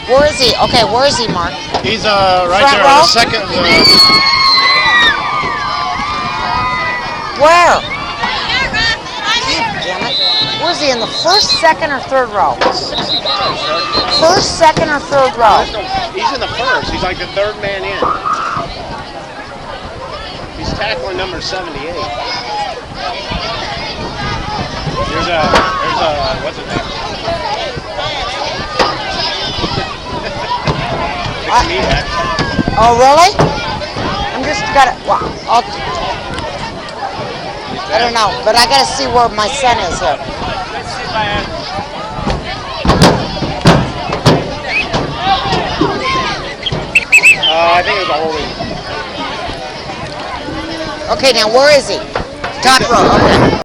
Where is he? Okay, where is he, Mark? He's right Front there row? on the second. Where? Damn it. Where's he, in the first, second, or third row? 65, sir. First, second, or third row? He's in the first. He's like the third man in. He's tackling number 78. There's a, what's his name? It's me, actually. Oh, really? I'm just gotta, well, I don't know, but I gotta see where my son is here. I think it was a holding. Okay, now where is he? Top row, okay.